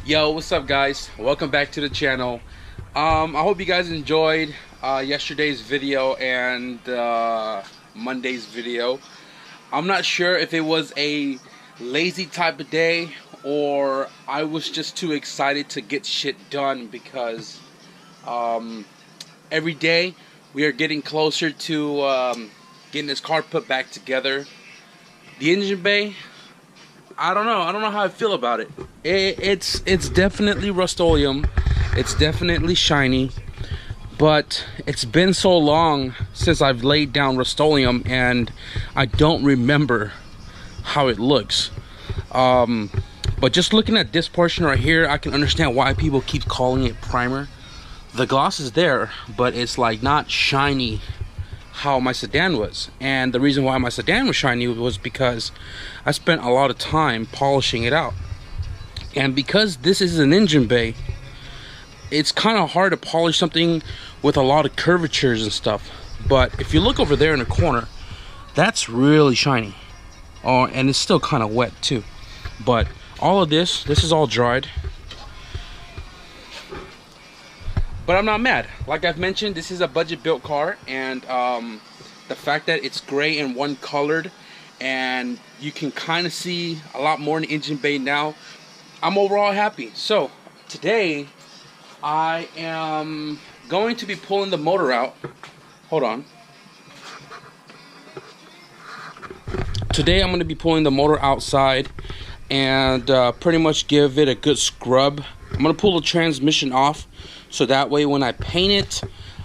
Yo, what's up guys? Welcome back to the channel. I hope you guys enjoyed yesterday's video and Monday's video. I'm not sure if it was a lazy type of day or I was just too excited to get shit done because every day we are getting closer to getting this car put back together. The engine bay, I don't know how I feel about it. It's definitely Rust-Oleum. It's definitely shiny. But it's been so long since I've laid down Rust-Oleum and I don't remember how it looks. But just looking at this portion right here, I can understand why people keep calling it primer. The gloss is there, but it's like not shiny how my sedan was. And the reason why my sedan was shiny was because I spent a lot of time polishing it out. And because this is an engine bay, it's kind of hard to polish something with a lot of curvatures and stuff. But if you look over there in the corner, that's really shiny. Oh, and it's still kind of wet too. But all of this is all dried. But I'm not mad. Like I've mentioned, this is a budget built car, and the fact that it's gray and one colored and you can kind of see a lot more in the engine bay now, I'm overall happy. So today I am going to be pulling the motor out. Hold on. Today I'm going to be pulling the motor outside and pretty much give it a good scrub. I'm going to pull the transmission off so that way when I paint it,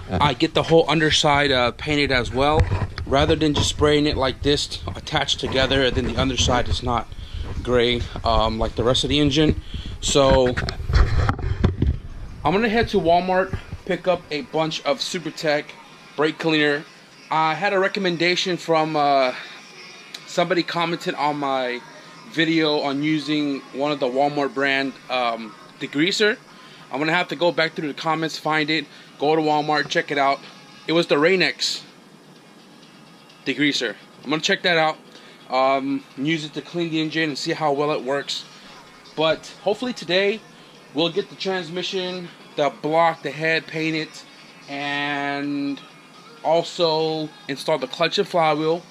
I get the whole underside painted as well, rather than just spraying it like this attached together and then the underside is not gray like the rest of the engine. So I'm gonna head to Walmart, pick up a bunch of SuperTech brake cleaner. I had a recommendation from somebody commented on my video on using one of the Walmart brand degreaser. I'm gonna have to go back through the comments, find it, go to Walmart, check it out. It was the knacks degreaser. I'm gonna check that out, use it to clean the engine and see how well it works. But hopefully today we'll get the transmission, the block, the head painted, and also install the clutch and flywheel.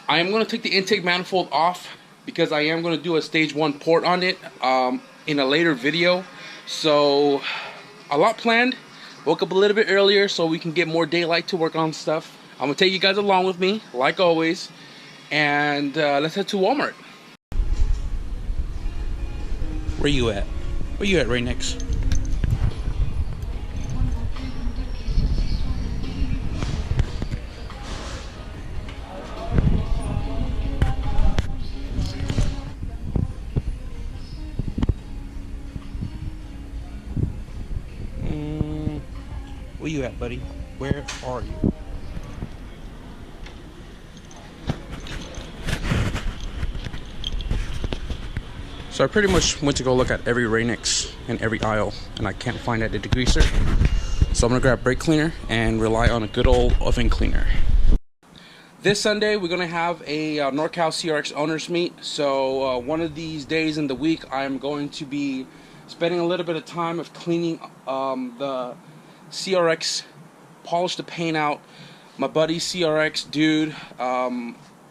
I am gonna take the intake manifold off because I am gonna do a stage 1 port on it in a later video. So a lot planned. Woke up a little bit earlier so we can get more daylight to work on stuff. I'm gonna take you guys along with me like always, and let's head to Walmart. Where you at? Where you at right next? Where you at, buddy? Where are you? So I pretty much went to go look at every Rain-X in every aisle, and I can't find that degreaser. So I'm gonna grab brake cleaner and rely on a good old oven cleaner. This Sunday we're gonna have a NorCal CRX owners meet. So one of these days in the week I'm going to be spending a little bit of time of cleaning the CRX, polish the paint out. My buddy CRX dude,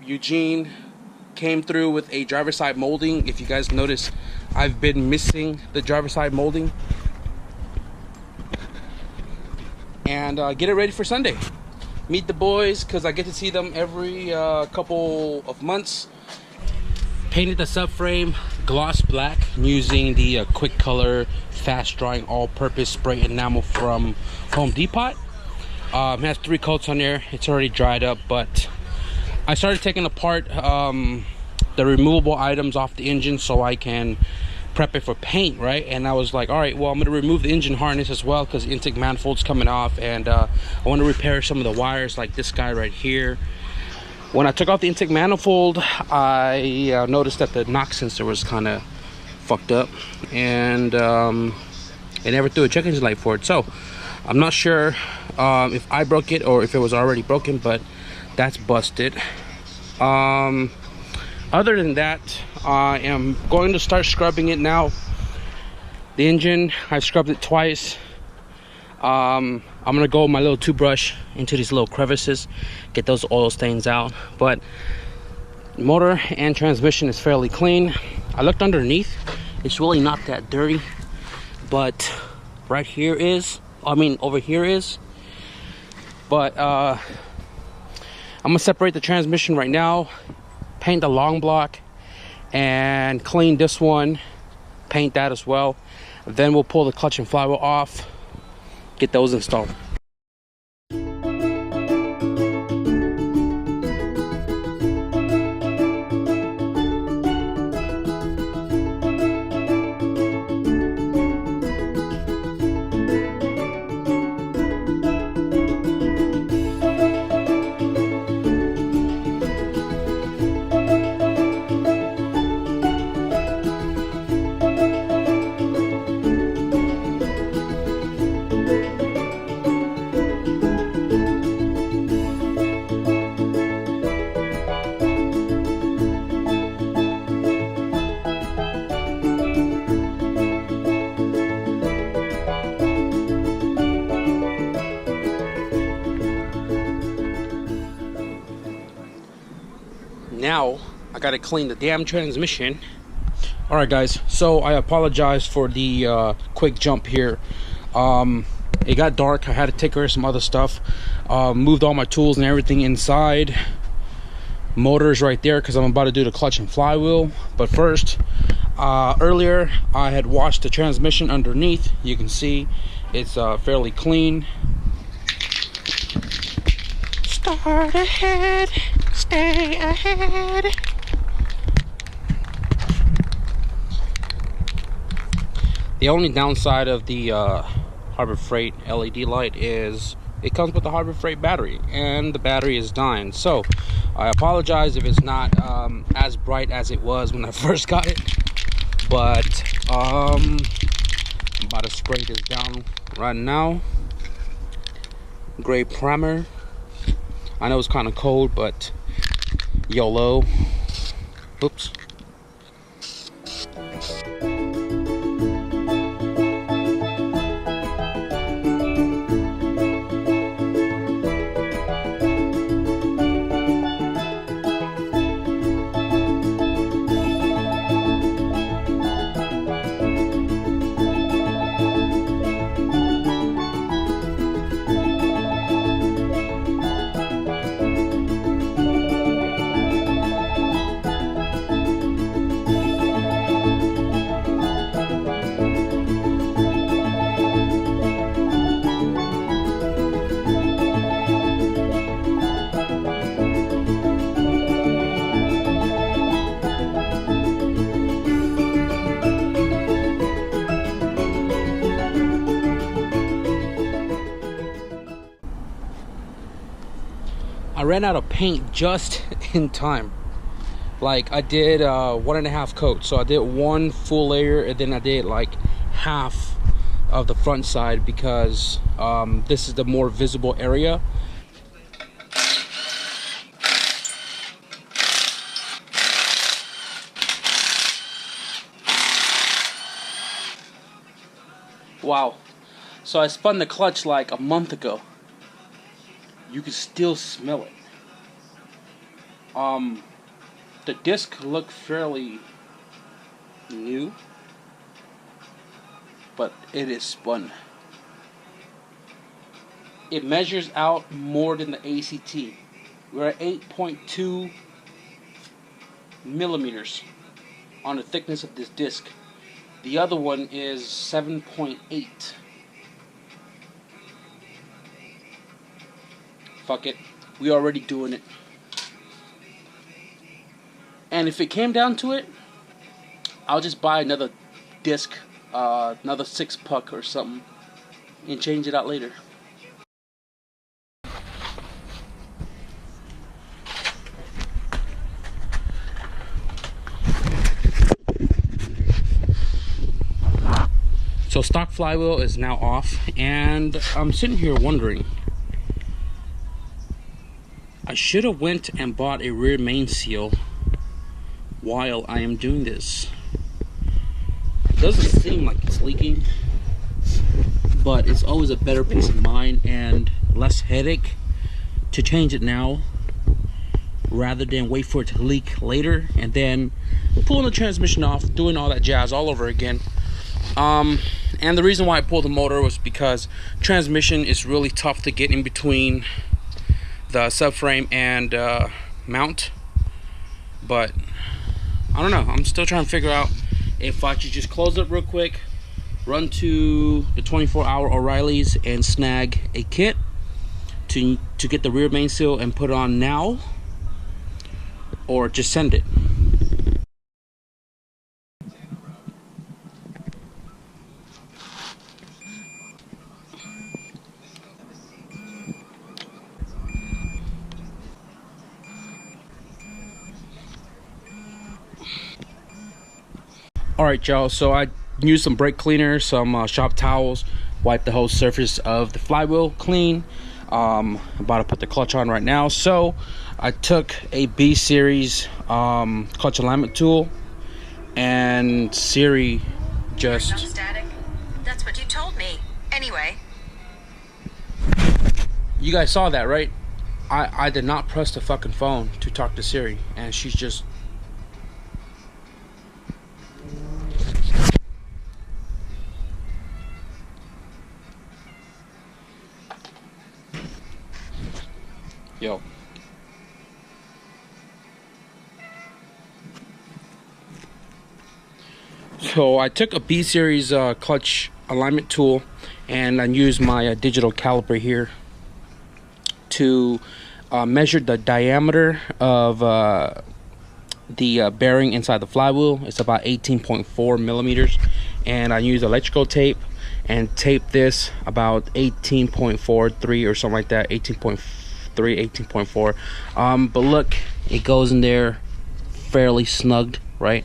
Eugene, came through with a driver side molding. If you guys notice, I've been missing the driver side molding. And get it ready for Sunday. Meet the boys because I get to see them every couple of months. Painted the subframe gloss black using the quick color fast drying all-purpose spray enamel from Home Depot. It has 3 coats on there. It's already dried up, but I started taking apart the removable items off the engine so I can prep it for paint, right? And I was like, all right, well, I'm gonna remove the engine harness as well because the intake manifold's coming off, and I want to repair some of the wires like this guy right here. When I took off the intake manifold, I noticed that the knock sensor was kind of fucked up, and it never threw a check engine light for it. So I'm not sure if I broke it or if it was already broken, but that's busted. Other than that, I am going to start scrubbing it now. The engine, I scrubbed it twice. I'm gonna go with my little toothbrush into these little crevices, get those oil stains out. But motor and transmission is fairly clean. I looked underneath, it's really not that dirty, but right here is, I mean over here is. But I'm gonna separate the transmission right now, paint the long block, and clean this one, paint that as well. Then we'll pull the clutch and flywheel off, get those installed. Now I gotta clean the damn transmission. All right guys, so I apologize for the quick jump here. It got dark, I had to take care of some other stuff. Moved all my tools and everything inside. Motor's right there because I'm about to do the clutch and flywheel. But first, earlier I had washed the transmission underneath. You can see it's fairly clean. Start ahead, stay ahead. The only downside of the Harbor Freight LED light is it comes with the Harbor Freight battery, and the battery is dying. So I apologize if it's not as bright as it was when I first got it, but I'm about to spray this down right now. Gray primer. I know it's kind of cold, but YOLO. Oops. I ran out of paint just in time. Like I did 1.5 coats, so I did one full layer and then I did like half of the front side because this is the more visible area. Wow, so I spun the clutch like a month ago. You can still smell it. The disc looked fairly new, but it is spun. It measures out more than the ACT. We're at 8.2 millimeters on the thickness of this disc. The other one is 7.8. Fuck it, we already doing it. And if it came down to it, I'll just buy another disc, another 6-puck or something, and change it out later. So stock flywheel is now off, and I'm sitting here wondering, I should have went and bought a rear main seal while I am doing this. doesn't seem like it's leaking, but it's always a better peace of mind and less headache to change it now rather than wait for it to leak later and then pulling the transmission off, doing all that jazz all over again. And the reason why I pulled the motor was because transmission is really tough to get in between the subframe and mount. But I don't know, I'm still trying to figure out if I should just close up real quick, run to the 24-hour O'Reilly's and snag a kit to get the rear main seal and put it on now, or just send it. Alright y'all, so I used some brake cleaner, some shop towels, wiped the whole surface of the flywheel clean. About to put the clutch on right now. So I took a B series clutch alignment tool, and SIRI just... No static. That's what you told me. Anyway. You guys saw that, right? I did not press the fucking phone to talk to SIRI, and she's just... Yo. So I took a B series clutch alignment tool, and I used my digital caliper here to measure the diameter of the bearing inside the flywheel. It's about 18.4 millimeters, and I used electrical tape and taped this about 18.43 or something like that, 18.4 18.4. But look, it goes in there fairly snugged, right?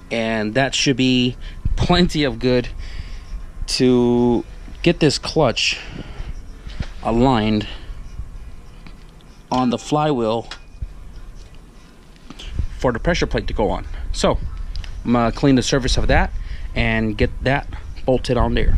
And that should be plenty of good to get this clutch aligned on the flywheel for the pressure plate to go on. So I'm gonna clean the surface of that and get that bolted on there.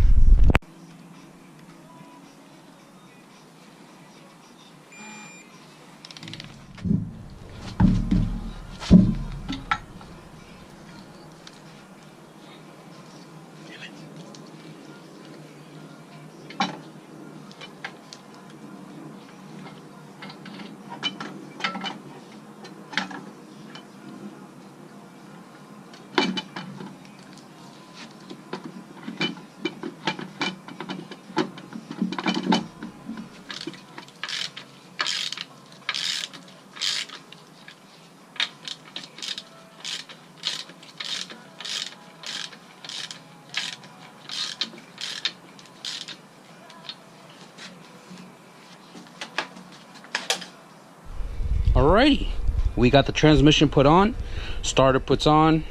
Alrighty, we got the transmission put on, starter puts on,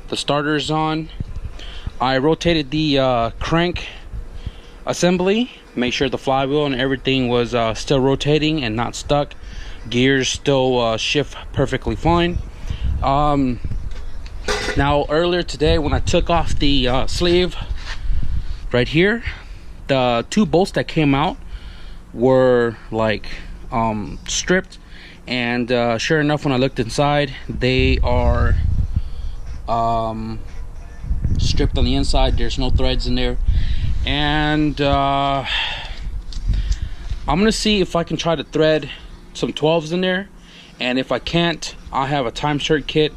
the starter is on. I rotated the crank assembly, make sure the flywheel and everything was still rotating and not stuck. Gears still shift perfectly fine. Now earlier today when I took off the sleeve right here, the two bolts that came out were like stripped. And sure enough, when I looked inside, they are stripped on the inside. There's no threads in there. And I'm gonna see if I can try to thread some 12s in there, and if I can't, I have a time cert kit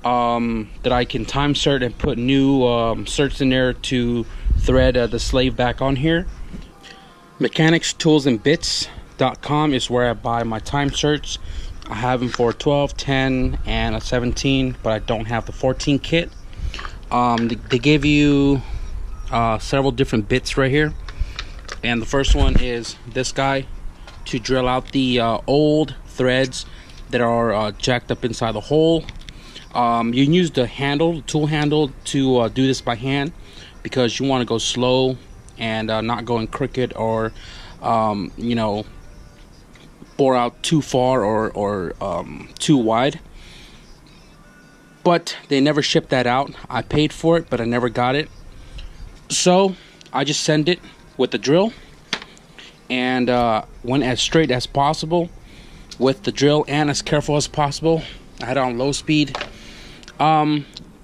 that I can time cert and put new certs in there to thread the slave back on here. Mechanics-tools-and-bits.com is where I buy my time certs. I have them for 12, 10, and a 17, but I don't have the 14 kit. They give you several different bits right here, and the first one is this guy to drill out the old threads that are jacked up inside the hole. You can use the handle, the tool handle, to do this by hand because you want to go slow and not going crooked or you know, bore out too far or too wide. but they never shipped that out. I paid for it, but I never got it. So I just send it with the drill and went as straight as possible with the drill and as careful as possible. I had it on low speed.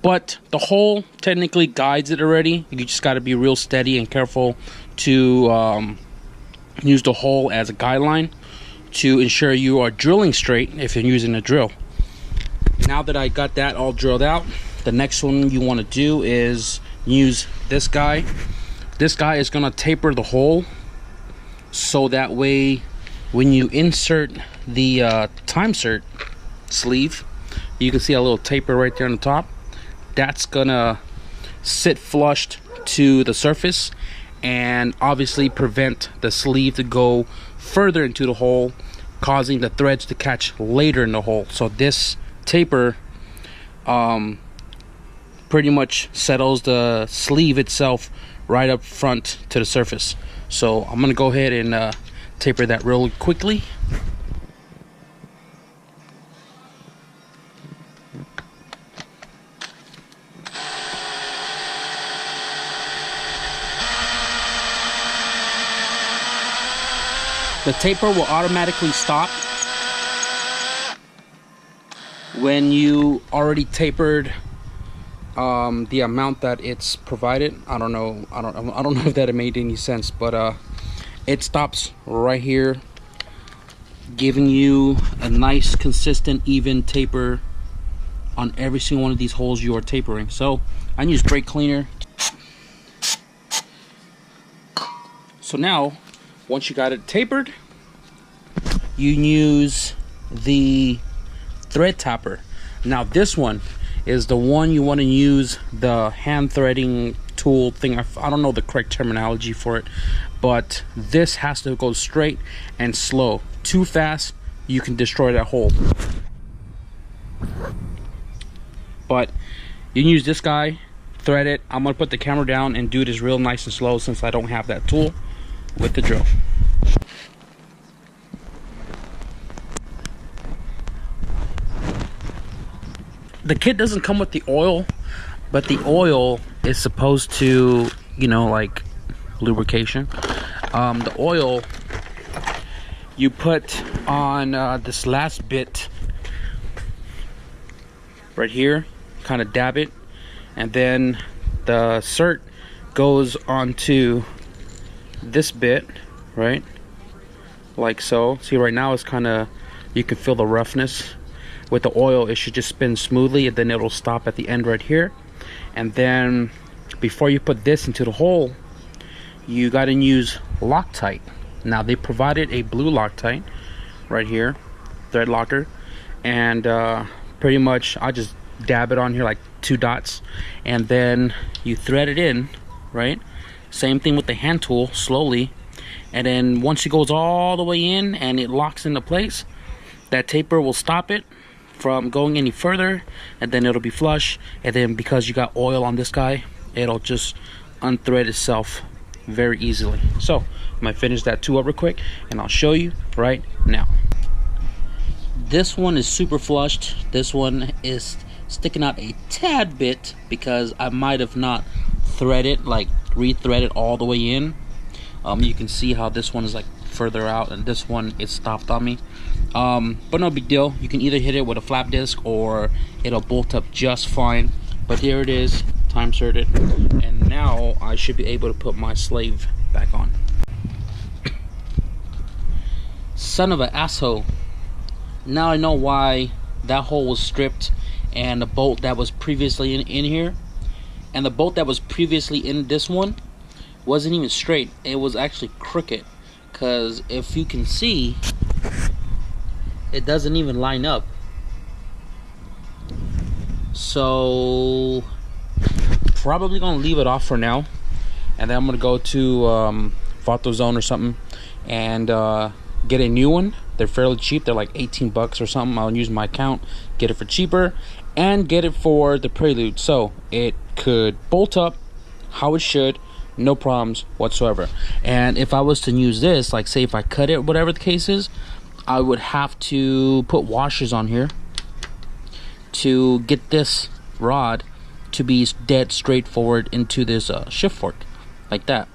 But the hole technically guides it already. You just got to be real steady and careful to use the hole as a guideline to ensure you are drilling straight if you're using a drill. Now that I got that all drilled out, the next one you want to do is use this guy. This guy is going to taper the hole so that way when you insert the time cert sleeve, you can see a little taper right there on the top. That's gonna sit flushed to the surface and obviously prevent the sleeve to go further into the hole, causing the threads to catch later in the hole. So this taper pretty much settles the sleeve itself right up front to the surface. So I'm gonna go ahead and taper that real quickly. The taper will automatically stop when you already tapered the amount that it's provided. I don't know if that made any sense, but it stops right here, giving you a nice, consistent, even taper on every single one of these holes you are tapering. So I use brake cleaner. So now, once you got it tapered, you use the thread tapper. Now this one is the one you want to use the hand threading tool thing. I don't know the correct terminology for it, but this has to go straight and slow. Too fast, you can destroy that hole. But you can use this guy, thread it. I'm gonna put the camera down and do this real nice and slow since I don't have that tool with the drill. The kit doesn't come with the oil, but the oil is supposed to, you know, like lubrication. The oil you put on this last bit right here, kind of dab it, and then the cert goes onto this bit, right, like so. See, right now it's kind of, you can feel the roughness. With the oil, it should just spin smoothly, and then it'll stop at the end right here. And then before you put this into the hole, you got to use Loctite. Now they provided a blue Loctite right here, thread locker, and pretty much I just dab it on here like 2 dots, and then you thread it in, right? Same thing with the hand tool, slowly, and then once it goes all the way in and it locks into place, that taper will stop it from going any further, and then it'll be flush. And then because you got oil on this guy, it'll just unthread itself very easily. So I'm gonna finish that 2 up real quick and I'll show you right now. This one is super flushed. This one is sticking out a tad bit because I might have not threaded, like re-threaded all the way in. You can see how this one is like further out, and this one is stopped on me. But no big deal. You can either hit it with a flap disc or it'll bolt up just fine. But here it is, time inserted, and now I should be able to put my slave back on. Son of an asshole. Now I know why that hole was stripped, and the bolt that was previously in here, and the bolt that was previously in this one wasn't even straight. It was actually crooked, because if you can see, it doesn't even line up. So probably gonna leave it off for now, and then I'm gonna go to AutoZone or something and get a new one. They're fairly cheap. They're like 18 bucks or something. I'll use my account, get it for cheaper, and get it for the Prelude, so it could bolt up how it should, no problems whatsoever. And if I was to use this, like say if I cut it, whatever the case is, I would have to put washers on here to get this rod to be dead straightforward into this shift fork, like that.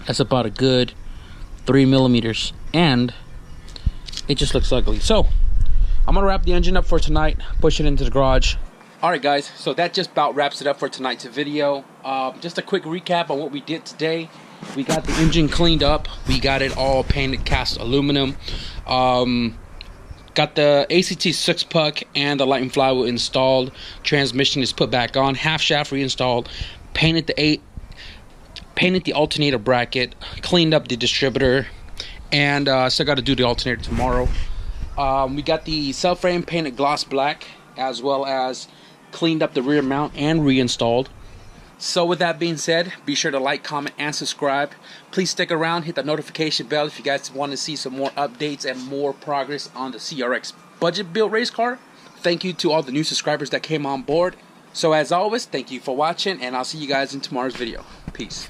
That's about a good 3 millimeters, and it just looks ugly. So I'm gonna wrap the engine up for tonight, push it into the garage. Alright guys, so that just about wraps it up for tonight's video. Just a quick recap on what we did today. We got the engine cleaned up, we got it all painted cast aluminum, got the ACT 6 puck and the light flywheel installed, transmission is put back on, half shaft reinstalled, painted the alternator bracket, cleaned up the distributor, and still got to do the alternator tomorrow. We got the subframe painted gloss black, as well as cleaned up the rear mount and reinstalled. So with that being said, be sure to like, comment, and subscribe. Please stick around, hit the notification bell if you guys want to see some more updates and more progress on the CRX budget built race car. Thank you to all the new subscribers that came on board. So as always, thank you for watching, and I'll see you guys in tomorrow's video. Peace.